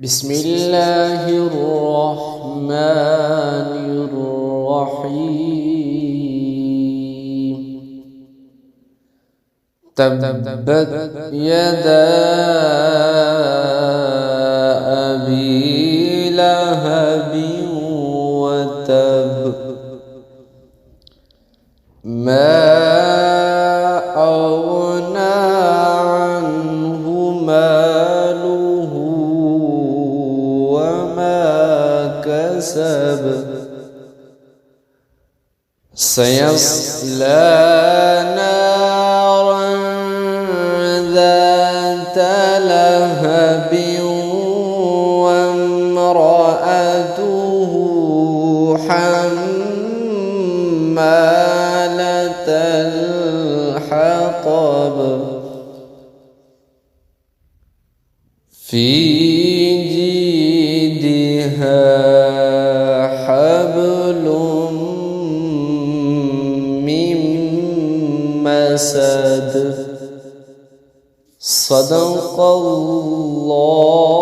بسم الله الرحمن الرحيم. تبت يدا أبي لهب وتب ما أغنى عنه ماله وما كسب سيصلى نارا ذات لهب وامرأته حمالة الحطب في جيدها حبل من مسد. صدق الله